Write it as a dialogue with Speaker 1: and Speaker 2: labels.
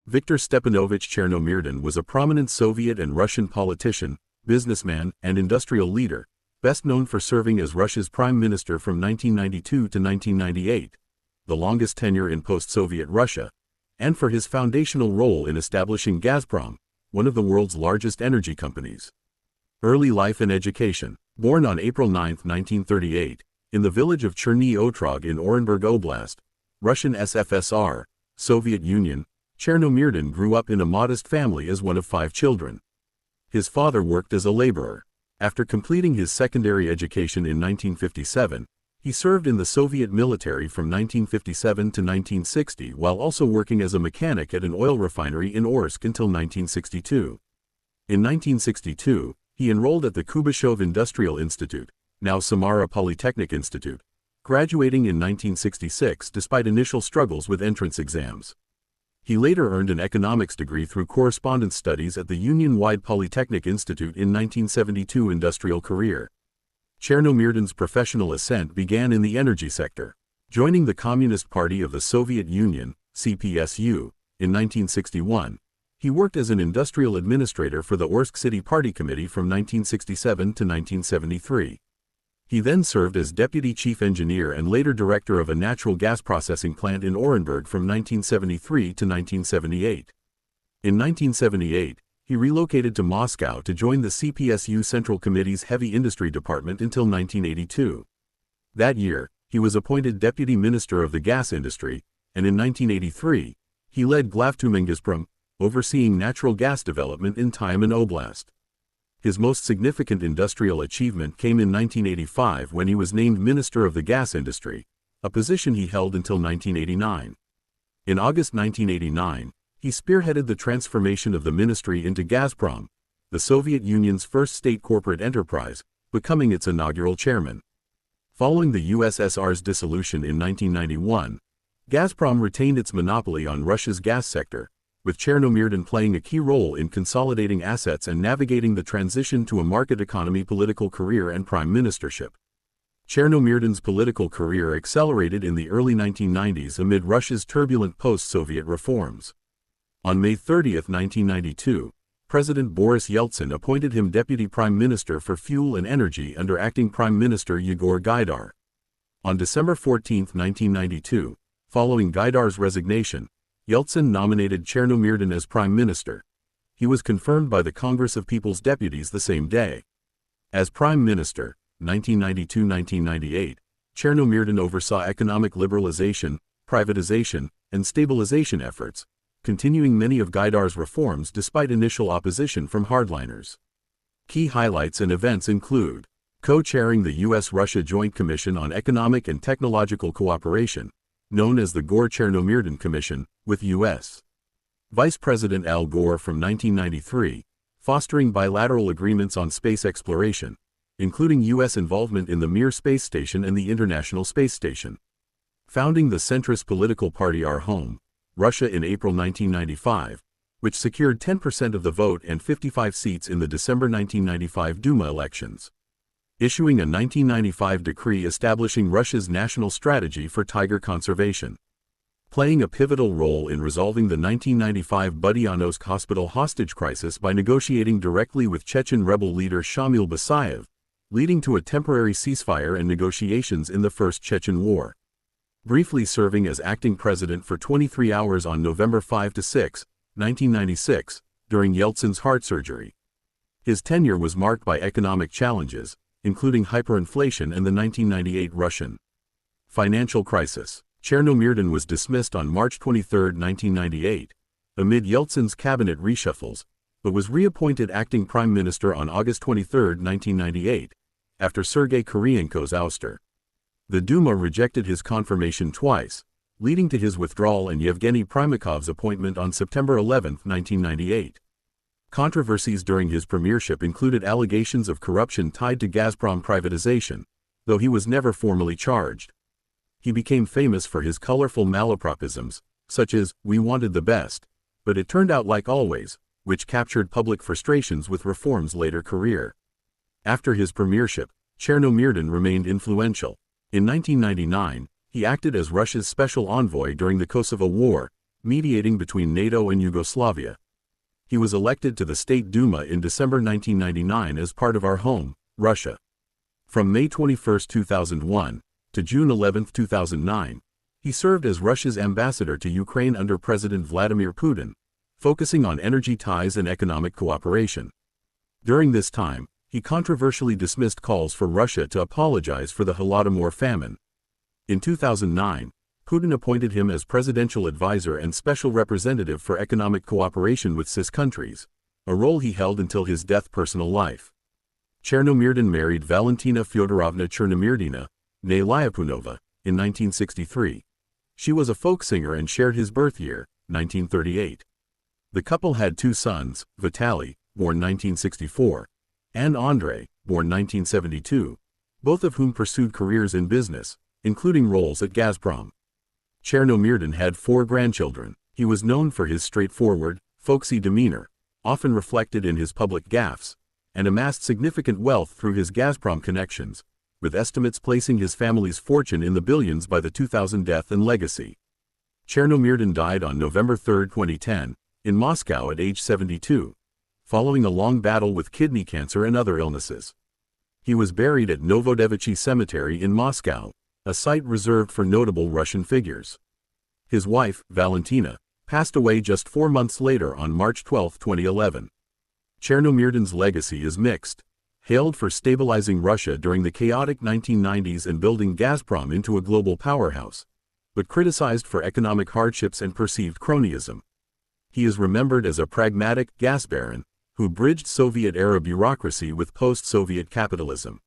Speaker 1: Viktor Stepanovich Chernomyrdin was a prominent Soviet and Russian politician, businessman, and industrial leader, best known for serving as Russia's prime minister from 1992 to 1998, the longest tenure in post-Soviet Russia, and for his foundational role in establishing Gazprom, one of the world's largest energy companies. Early life and education. Born on April 9, 1938, in the village of Chernomyrdin in Orenburg Oblast, Russian SFSR, Soviet Union, Chernomyrdin grew up in a modest family as one of 5 children. His father worked as a laborer. After completing his secondary education in 1957, he served in the Soviet military from 1957 to 1960 while also working as a mechanic at an oil refinery in Orsk until 1962. In 1962, he enrolled at the Kubashov Industrial Institute, now Samara Polytechnic Institute, graduating in 1966 despite initial struggles with entrance exams. He later earned an economics degree through correspondence studies at the Union-wide Polytechnic Institute in 1972 industrial career. Chernomyrdin's professional ascent began in the energy sector. Joining the Communist Party of the Soviet Union, CPSU, in 1961, he worked as an industrial administrator for the Orsk City Party Committee from 1967 to 1973. He then served as deputy chief engineer and later director of a natural gas processing plant in Orenburg from 1973 to 1978. In 1978, he relocated to Moscow to join the CPSU Central Committee's heavy industry department until 1982. That year, he was appointed deputy minister of the gas industry, and in 1983, he led Glavtyumengazprom, overseeing natural gas development in Tyumen Oblast. His most significant industrial achievement came in 1985 when he was named Minister of the Gas Industry, a position he held until 1989. In August 1989, he spearheaded the transformation of the ministry into Gazprom, the Soviet Union's first state corporate enterprise, becoming its inaugural chairman. Following the USSR's dissolution in 1991, Gazprom retained its monopoly on Russia's gas sector, with Chernomyrdin playing a key role in consolidating assets and navigating the transition to a market economy political career and prime ministership. Chernomyrdin's political career accelerated in the early 1990s amid Russia's turbulent post-Soviet reforms. On May 30, 1992, President Boris Yeltsin appointed him Deputy Prime Minister for Fuel and Energy under Acting Prime Minister Yegor Gaidar. On December 14, 1992, following Gaidar's resignation, Yeltsin nominated Chernomyrdin as Prime Minister. He was confirmed by the Congress of People's Deputies the same day. As Prime Minister, 1992-1998, Chernomyrdin oversaw economic liberalization, privatization, and stabilization efforts, continuing many of Gaidar's reforms despite initial opposition from hardliners. Key highlights and events include co-chairing the U.S.-Russia Joint Commission on Economic and Technological Cooperation, known as the Gore-Chernomyrdin Commission, with U.S. Vice President Al Gore from 1993, fostering bilateral agreements on space exploration, including U.S. involvement in the Mir Space Station and the International Space Station. Founding the centrist political party Our Home, Russia in April 1995, which secured 10% of the vote and 55 seats in the December 1995 Duma elections. Issuing a 1995 decree establishing Russia's national strategy for tiger conservation. Playing a pivotal role in resolving the 1995 Budyonnovsk hospital hostage crisis by negotiating directly with Chechen rebel leader Shamil Basayev, leading to a temporary ceasefire and negotiations in the First Chechen War. Briefly serving as acting president for 23 hours on November 5–6, 1996, during Yeltsin's heart surgery. His tenure was marked by economic challenges, including hyperinflation and the 1998 Russian financial crisis. Chernomyrdin was dismissed on March 23, 1998, amid Yeltsin's cabinet reshuffles, but was reappointed acting prime minister on August 23, 1998, after Sergei Kuryenko's ouster. The Duma rejected his confirmation twice, leading to his withdrawal and Yevgeny Primakov's appointment on September 11, 1998. Controversies during his premiership included allegations of corruption tied to Gazprom privatization, though he was never formally charged. He became famous for his colorful malapropisms, such as, "We wanted the best, but it turned out like always," which captured public frustrations with reform's later career. After his premiership, Chernomyrdin remained influential. In 1999, he acted as Russia's special envoy during the Kosovo War, mediating between NATO and Yugoslavia. He was elected to the State Duma in December 1999 as part of our home, Russia. From May 21, 2001, to June 11, 2009, he served as Russia's ambassador to Ukraine under President Vladimir Putin, focusing on energy ties and economic cooperation. During this time, he controversially dismissed calls for Russia to apologize for the Holodomor famine. In 2009, Putin appointed him as presidential advisor and special representative for economic cooperation with CIS countries, a role he held until his death. Personal life. Chernomyrdin married Valentina Fyodorovna Chernomyrdina, née Lyapunova, in 1963. She was a folk singer and shared his birth year, 1938. The couple had two sons, Vitaly, born 1964, and Andrei, born 1972, both of whom pursued careers in business, including roles at Gazprom. Chernomyrdin had 4 grandchildren. He was known for his straightforward, folksy demeanor, often reflected in his public gaffes, and amassed significant wealth through his Gazprom connections, with estimates placing his family's fortune in the billions by the 2000 death and legacy. Chernomyrdin died on November 3, 2010, in Moscow at age 72, following a long battle with kidney cancer and other illnesses. He was buried at Novodevichy Cemetery in Moscow, a site reserved for notable Russian figures. His wife, Valentina, passed away just 4 months later on March 12, 2011. Chernomyrdin's legacy is mixed. Hailed for stabilizing Russia during the chaotic 1990s and building Gazprom into a global powerhouse, but criticized for economic hardships and perceived cronyism. He is remembered as a pragmatic gas baron who bridged Soviet-era bureaucracy with post-Soviet capitalism.